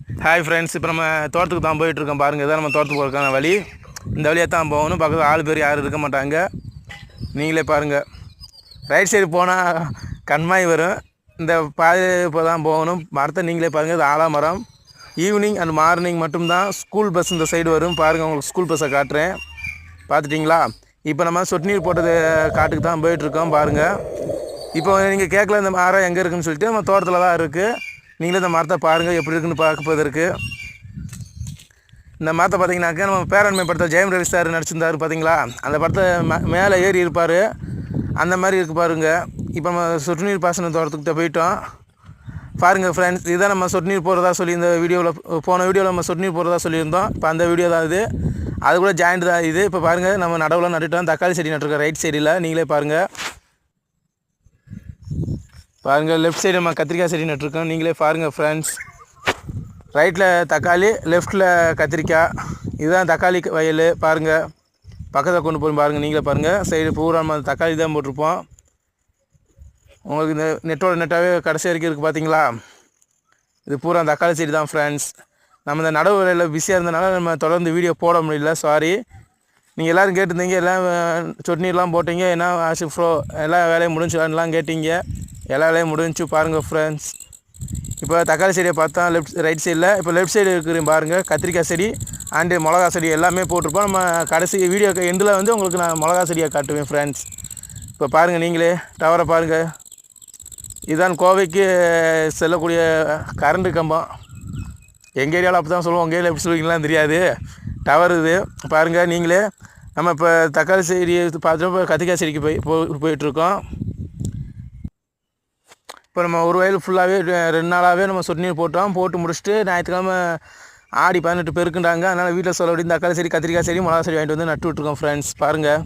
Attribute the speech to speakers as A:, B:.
A: Hi friends, இப்போ நம்ம தோட்டத்துக்கு தான் போயிட்டுருக்கோம். பாருங்கள், இதான் நம்ம தோட்டத்துக்கு போகிறக்கான வழி. இந்த வழியாக தான் போகணும். பக்கத்தில் ஆள் பேர் யாரும் இருக்க மாட்டாங்க. நீங்களே பாருங்கள். ரைட் சைடு போனால் கண்மாய் வரும். இந்த பாதை இப்போ தான் போகணும். மரத்தை நீங்களே பாருங்கள், இது ஆலாமரம். ஈவினிங் அண்ட் மார்னிங் மட்டும்தான் ஸ்கூல் பஸ் இந்த சைடு வரும். பாருங்கள், உங்களுக்கு ஸ்கூல் பஸ்ஸை காட்டுறேன். பார்த்துட்டிங்களா? இப்போ நம்ம சொட்டு நீர் போட்டது காட்டுக்கு தான் போயிட்டுருக்கோம். பாருங்கள், இப்போ நீங்கள் கேட்கல இந்த மரம் எங்கே இருக்குதுன்னு சொல்லிட்டு நம்ம தோட்டத்தில் தான் இருக்குது. நீங்களே இந்த மரத்தை பாருங்கள் எப்படி இருக்குன்னு பார்ப்பதற்கு. இந்த மரத்தை பார்த்தீங்கன்னாக்கா நம்ம பேரண்மை படத்தை ஜெயம் ரவி சார் நடிச்சிருந்தார் பார்த்தீங்களா? அந்த படத்தை மேலே ஏறி இருப்பார், அந்த மாதிரி இருக்குது பாருங்கள். இப்போ நம்ம சொட்டு நீர் பாசன தோட்டத்துக்கிட்ட போயிட்டோம். பாருங்கள் ஃப்ரெண்ட்ஸ், இதுதான் நம்ம சொட்டு நீர் போகிறதா சொல்லி இந்த வீடியோவில் போன வீடியோவில் நம்ம சொட்டு நீர் போகிறதா சொல்லியிருந்தோம். இப்போ அந்த வீடியோ தான் இது. அது கூட ஜாயிண்ட் தான் இது. இப்போ பாருங்கள், நம்ம நடவில் நட்டுட்டோம். தக்காளி செடி நட்டுருக்கோம் ரைட் சைடில். நீங்களே பாருங்கள். லெஃப்ட் சைடு நம்ம கத்திரிக்காய் செடி நட்டுருக்கோம். நீங்களே பாருங்கள் ஃப்ரெண்ட்ஸ். ரைட்டில் தக்காளி, லெஃப்ட்டில் கத்திரிக்காய். இதுதான் தக்காளி வயல். பாருங்கள், பக்கத்தில் கொண்டு போய் பாருங்கள். நீங்களே பாருங்கள். சைடு பூரா நம்ம தக்காளி தான் போட்டிருப்போம். உங்களுக்கு இந்த நெட்டாகவே கடைசி வரைக்கும் இருக்குது பார்த்தீங்களா? இது பூரா தக்காளி செடி தான் ஃப்ரெண்ட்ஸ். நம்ம இந்த நடவு வேலையில் பிஸியாக இருந்தனால நம்ம தொடர்ந்து வீடியோ போட முடியல, சாரி. நீங்கள் எல்லோரும் கேட்டிருந்தீங்க, எல்லாம் சொட்டு நீர்லாம் போட்டிங்க, என்ன ஆச்சு ஃப்ரோ, எல்லா வேலையும் முடிஞ்சுலாம் கேட்டிங்க. எல்லா வேலையும் முடிஞ்சு. பாருங்கள் ஃப்ரெண்ட்ஸ், இப்போ தக்காளி செடியை பார்த்தா ரைட் சைடில். இப்போ லெஃப்ட் சைடு இருக்கிற பாருங்கள், கத்திரிக்காய் செடி அண்டு மிளகா செடி எல்லாமே போட்டிருப்போம். நம்ம கடைசி வீடியோ எண்டில் வந்து உங்களுக்கு நான் மிளகா செடியை காட்டுவேன் ஃப்ரெண்ட்ஸ். இப்போ பாருங்கள், நீங்களே டவரை பாருங்கள். இதுதான் கோவைக்கு செல்லக்கூடிய கரண்ட்டு கம்பம். எங்கள் ஏரியாவில் அப்படி தான் சொல்லுவோம், உங்கள் ஏரியாவில் எப்படி சொல்லுவீங்களாம் தெரியாது. டவர் இது பாருங்கள். நீங்களே நம்ம இப்போ தக்காளி செடியை பார்த்துட்டு இப்போ கத்திரிக்காய் செடிக்கு போயிட்டுருக்கோம். இப்போ நம்ம ஒரு வயல் ஃபுல்லாகவே 2 நாளாகவே நம்ம சொட்டு நீர் போட்டு முடிச்சுட்டு ஞாயிற்றுக்கிழமை ஆடி 18 பெருக்குண்டாங்க. அதனால் வீட்டில் சொல்லபடி தக்காளி செடி, கத்திரிக்காய் செடி, மிளகா செடி வாங்கிட்டு வந்து நட்டு விட்ருக்கோம் ஃப்ரெண்ட்ஸ். பாருங்கள்.